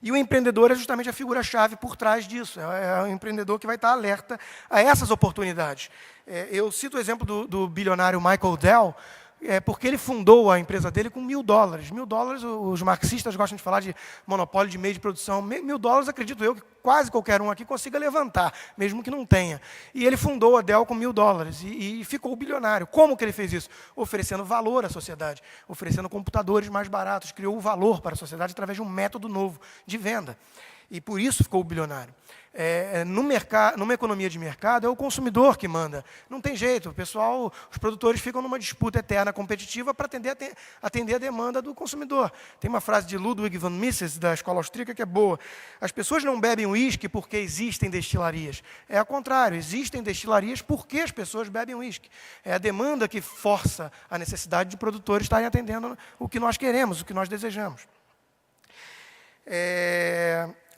E o empreendedor é justamente a figura-chave por trás disso. É o empreendedor que vai estar alerta a essas oportunidades. Eu cito o exemplo do bilionário Michael Dell, porque ele fundou a empresa dele com $1.000. $1.000, os marxistas gostam de falar de monopólio de meio de produção. $1.000, acredito eu, que quase qualquer um aqui consiga levantar, mesmo que não tenha. E ele fundou a Dell com $1.000 e ficou bilionário. Como que ele fez isso? Oferecendo valor à sociedade, oferecendo computadores mais baratos, criou o valor para a sociedade através de um método novo de venda. E por isso ficou bilionário. Numa economia de mercado, é o consumidor que manda. Não tem jeito, os produtores ficam numa disputa eterna competitiva para atender a demanda do consumidor. Tem uma frase de Ludwig von Mises, da escola austríaca, que é boa. As pessoas não bebem uísque porque existem destilarias. É ao contrário, existem destilarias porque as pessoas bebem uísque. É a demanda que força a necessidade de produtores estarem atendendo o que nós queremos, o que nós desejamos.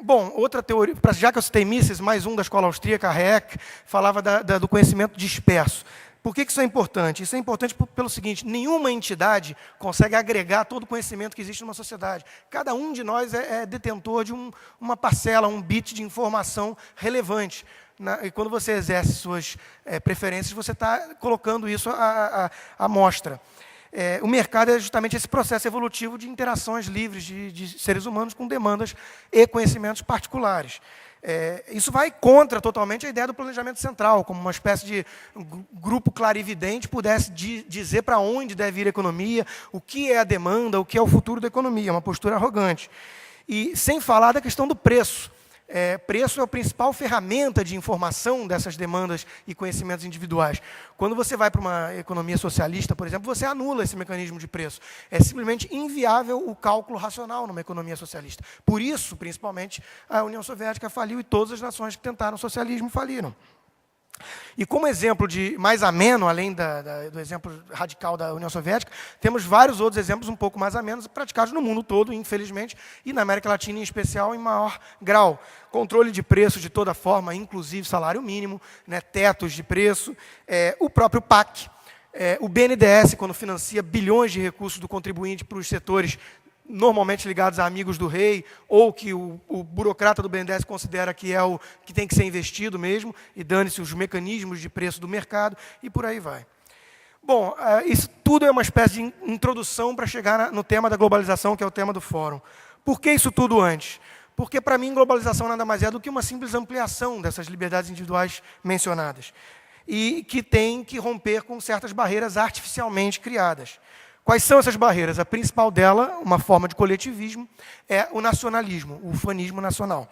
Bom, outra teoria, já que eu citei Mises, mais um da escola austríaca, Hayek, falava do conhecimento disperso. Por que isso é importante? Isso é importante pelo seguinte: nenhuma entidade consegue agregar todo o conhecimento que existe numa sociedade. Cada um de nós é detentor de uma parcela, um bit de informação relevante. E quando você exerce suas preferências, você está colocando isso à mostra. O mercado é justamente esse processo evolutivo de interações livres de seres humanos com demandas e conhecimentos particulares. Isso vai contra totalmente a ideia do planejamento central, como uma espécie de grupo clarividente pudesse dizer para onde deve ir a economia, o que é a demanda, o que é o futuro da economia, uma postura arrogante. E sem falar da questão do preço. Preço é a principal ferramenta de informação dessas demandas e conhecimentos individuais. Quando você vai para uma economia socialista, por exemplo, você anula esse mecanismo de preço. É simplesmente inviável o cálculo racional numa economia socialista. Por isso, principalmente, a União Soviética faliu e todas as nações que tentaram o socialismo faliram. E como exemplo de mais ameno, além do exemplo radical da União Soviética, temos vários outros exemplos um pouco mais amenos praticados no mundo todo, infelizmente, e na América Latina em especial, em maior grau. Controle de preços de toda forma, inclusive salário mínimo, tetos de preço, o próprio PAC, o BNDES, quando financia bilhões de recursos do contribuinte para os setores normalmente ligados a amigos do rei, ou que o burocrata do BNDES considera que é o que tem que ser investido mesmo, e dane-se os mecanismos de preço do mercado, e por aí vai. Bom, isso tudo é uma espécie de introdução para chegar no tema da globalização, que é o tema do fórum. Por que isso tudo antes? Porque, para mim, globalização nada mais é do que uma simples ampliação dessas liberdades individuais mencionadas, e que tem que romper com certas barreiras artificialmente criadas. Quais são essas barreiras? A principal dela, uma forma de coletivismo, é o nacionalismo, o ufanismo nacional.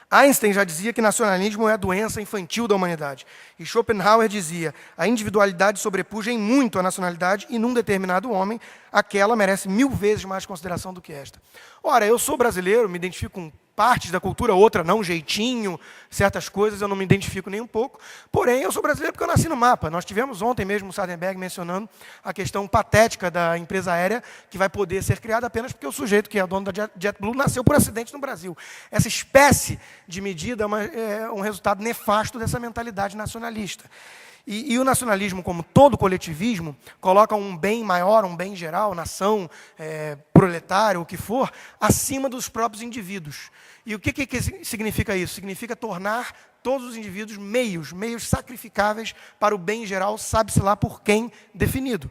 Einstein já dizia que nacionalismo é a doença infantil da humanidade. E Schopenhauer dizia: a individualidade sobrepuja em muito a nacionalidade e, num determinado homem, aquela merece 1000 vezes mais consideração do que esta. Ora, eu sou brasileiro, me identifico com partes da cultura, outra não, jeitinho, certas coisas eu não me identifico nem um pouco. Porém, eu sou brasileiro porque eu nasci no mapa. Nós tivemos ontem mesmo o Sardenberg mencionando a questão patética da empresa aérea que vai poder ser criada apenas porque o sujeito que é o dono da JetBlue nasceu por acidente no Brasil. Essa espécie de medida é um resultado nefasto dessa mentalidade nacionalista. E o nacionalismo, como todo coletivismo, coloca um bem maior, um bem geral, nação, proletário, o que for, acima dos próprios indivíduos. E o que significa isso? Significa tornar todos os indivíduos meios sacrificáveis para o bem geral, sabe-se lá por quem definido.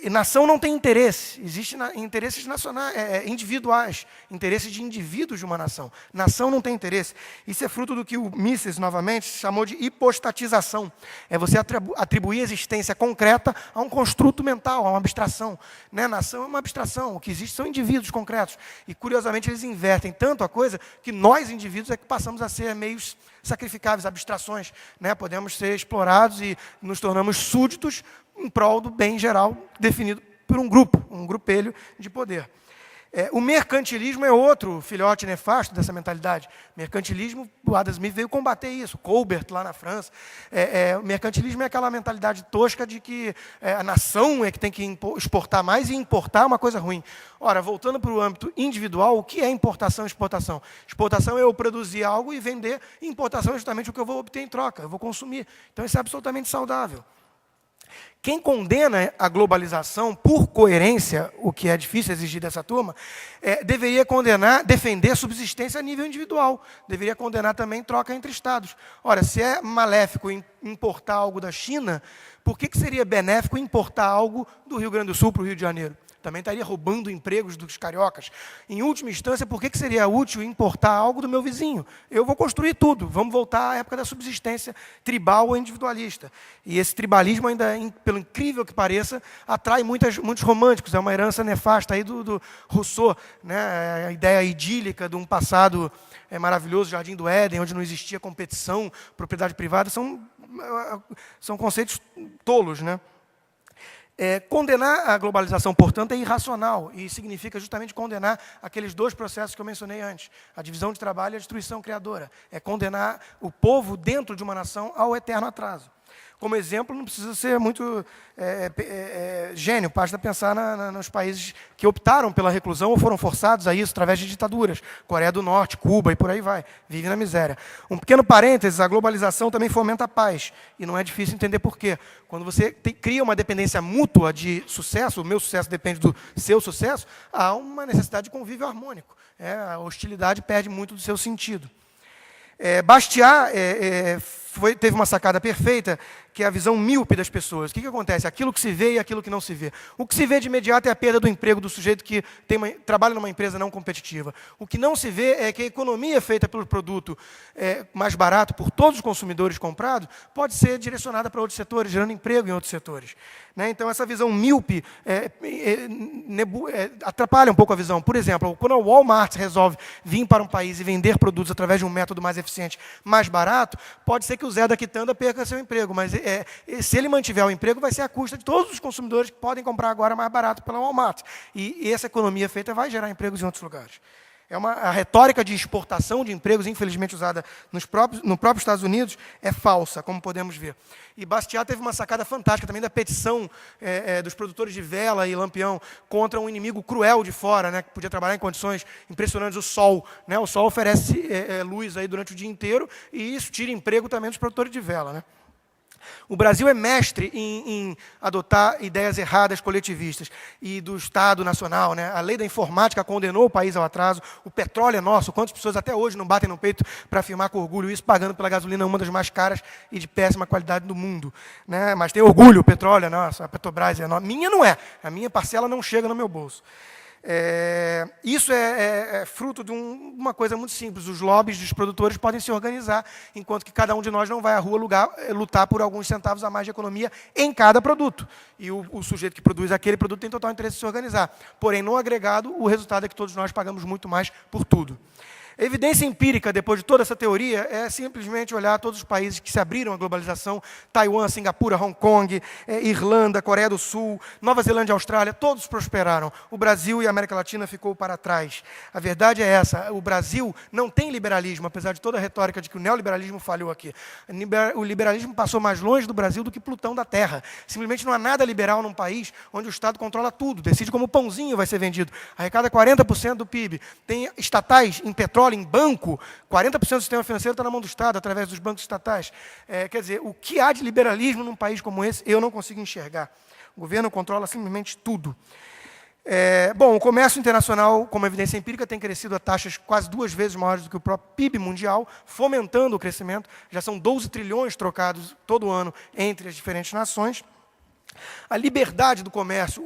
E nação não tem interesse, existem interesses nacionais, individuais, interesses de indivíduos de uma nação. Nação não tem interesse. Isso é fruto do que o Mises, novamente, chamou de hipostatização. É você atribuir existência concreta a um construto mental, a uma abstração. Nação é uma abstração, o que existe são indivíduos concretos. E, curiosamente, eles invertem tanto a coisa que nós, indivíduos, é que passamos a ser meios sacrificáveis, abstrações. Podemos ser explorados e nos tornamos súditos em prol do bem geral definido por um grupo, um grupelho de poder. O mercantilismo é outro filhote nefasto dessa mentalidade. Mercantilismo, o Adam Smith veio combater isso, Colbert lá na França. O mercantilismo é aquela mentalidade tosca de que a nação é que tem que exportar mais e importar é uma coisa ruim. Ora, voltando para o âmbito individual, o que é importação e exportação? Exportação é eu produzir algo e vender, e importação é justamente o que eu vou obter em troca, eu vou consumir. Então isso é absolutamente saudável. Quem condena a globalização, por coerência, o que é difícil exigir dessa turma, deveria defender subsistência a nível individual. Deveria condenar também troca entre Estados. Ora, se é maléfico importar algo da China, por que seria benéfico importar algo do Rio Grande do Sul para o Rio de Janeiro? Também estaria roubando empregos dos cariocas. Em última instância, por que seria útil importar algo do meu vizinho? Eu vou construir tudo. Vamos voltar à época da subsistência tribal ou individualista. E esse tribalismo, ainda, pelo incrível que pareça, atrai muitos românticos. É uma herança nefasta aí do Rousseau, né? A ideia idílica de um passado maravilhoso, Jardim do Éden, onde não existia competição, propriedade privada, são conceitos tolos, né? Condenar a globalização, portanto, é irracional e significa justamente condenar aqueles dois processos que eu mencionei antes, a divisão de trabalho e a destruição criadora. É condenar o povo dentro de uma nação ao eterno atraso. Como exemplo, não precisa ser muito gênio, basta pensar nos países que optaram pela reclusão ou foram forçados a isso através de ditaduras. Coreia do Norte, Cuba e por aí vai. Vive na miséria. Um pequeno parênteses, a globalização também fomenta a paz. E não é difícil entender por quê. Quando você cria uma dependência mútua de sucesso, o meu sucesso depende do seu sucesso, há uma necessidade de convívio harmônico. A hostilidade perde muito do seu sentido. Bastiat teve uma sacada perfeita, que é a visão míope das pessoas. O que acontece? Aquilo que se vê e aquilo que não se vê. O que se vê de imediato é a perda do emprego do sujeito que trabalha numa empresa não competitiva. O que não se vê é que a economia feita pelo produto mais barato por todos os consumidores comprados pode ser direcionada para outros setores, gerando emprego em outros setores. Né? Então, essa visão míope atrapalha um pouco a visão. Por exemplo, quando a Walmart resolve vir para um país e vender produtos através de um método mais eficiente, mais barato, pode ser que o Zé da Quitanda perca seu emprego, mas se ele mantiver o emprego, vai ser à custa de todos os consumidores que podem comprar agora mais barato pela Walmart. E essa economia feita vai gerar empregos em outros lugares. A retórica de exportação de empregos, infelizmente usada no próprio Estados Unidos, é falsa, como podemos ver. E Bastiat teve uma sacada fantástica também da petição dos produtores de vela e lampião contra um inimigo cruel de fora, né, que podia trabalhar em condições impressionantes, o sol. Né, o sol oferece luz aí durante o dia inteiro e isso tira emprego também dos produtores de vela. Né. O Brasil é mestre em adotar ideias erradas coletivistas e do Estado nacional. Né? A lei da informática condenou o país ao atraso, o petróleo é nosso, quantas pessoas até hoje não batem no peito para afirmar com orgulho isso, pagando pela gasolina uma das mais caras e de péssima qualidade do mundo. Né? Mas tem orgulho, o petróleo é nosso, a Petrobras é nossa. Minha não é, a minha parcela não chega no meu bolso. Isso é fruto de uma coisa muito simples. Os lobbies dos produtores podem se organizar, enquanto que cada um de nós não vai à rua lutar por alguns centavos a mais de economia em cada produto. E o sujeito que produz aquele produto tem total interesse em se organizar. Porém, no agregado, o resultado é que todos nós pagamos muito mais por tudo. A evidência empírica, depois de toda essa teoria, é simplesmente olhar todos os países que se abriram à globalização, Taiwan, Singapura, Hong Kong, Irlanda, Coreia do Sul, Nova Zelândia e Austrália, todos prosperaram. O Brasil e a América Latina ficou para trás. A verdade é essa, o Brasil não tem liberalismo, apesar de toda a retórica de que o neoliberalismo falhou aqui. O liberalismo passou mais longe do Brasil do que Plutão da Terra. Simplesmente não há nada liberal num país onde o Estado controla tudo, decide como o pãozinho vai ser vendido, arrecada 40% do PIB, tem estatais em petróleo, em banco, 40% do sistema financeiro está na mão do Estado, através dos bancos estatais. Quer dizer, o que há de liberalismo num país como esse, eu não consigo enxergar. O governo controla simplesmente tudo. O comércio internacional, como evidência empírica, tem crescido a taxas quase 2 vezes maiores do que o próprio PIB mundial, fomentando o crescimento. Já são 12 trilhões trocados todo ano entre as diferentes nações. A liberdade do comércio,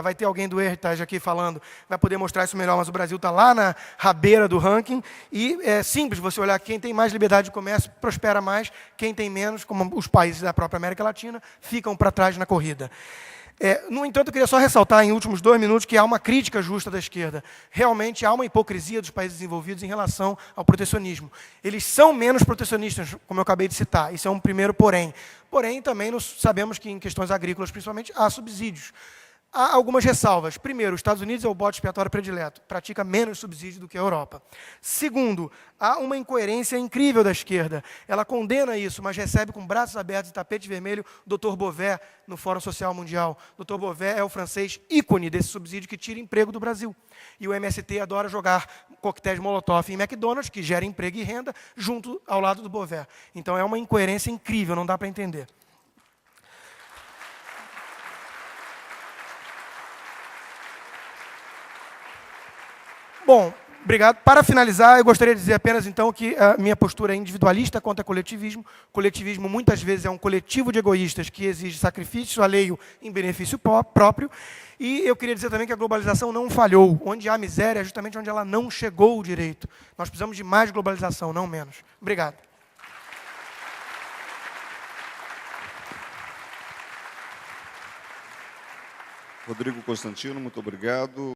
vai ter alguém do Heritage aqui falando, vai poder mostrar isso melhor, mas o Brasil está lá na rabeira do ranking, e é simples você olhar, quem tem mais liberdade de comércio prospera mais, quem tem menos, como os países da própria América Latina, ficam para trás na corrida. No entanto, eu queria só ressaltar, em últimos 2 minutos, que há uma crítica justa da esquerda. Realmente há uma hipocrisia dos países desenvolvidos em relação ao protecionismo. Eles são menos protecionistas, como eu acabei de citar. Isso é um primeiro porém. Porém, também nós sabemos que em questões agrícolas, principalmente, há subsídios. Há algumas ressalvas. Primeiro, os Estados Unidos é o bode expiatório predileto, pratica menos subsídio do que a Europa. Segundo, há uma incoerência incrível da esquerda. Ela condena isso, mas recebe com braços abertos e tapete vermelho o Dr. Beauvais no Fórum Social Mundial. Dr. Beauvais é o francês ícone desse subsídio que tira emprego do Brasil. E o MST adora jogar coquetéis Molotov em McDonald's, que gera emprego e renda, junto ao lado do Beauvais. Então é uma incoerência incrível, não dá para entender. Bom, obrigado. Para finalizar, eu gostaria de dizer apenas, então, que a minha postura é individualista contra coletivismo. Coletivismo, muitas vezes, é um coletivo de egoístas que exige sacrifício alheio em benefício próprio. E eu queria dizer também que a globalização não falhou. Onde há miséria é justamente onde ela não chegou direito. Nós precisamos de mais globalização, não menos. Obrigado. Rodrigo Constantino, muito obrigado.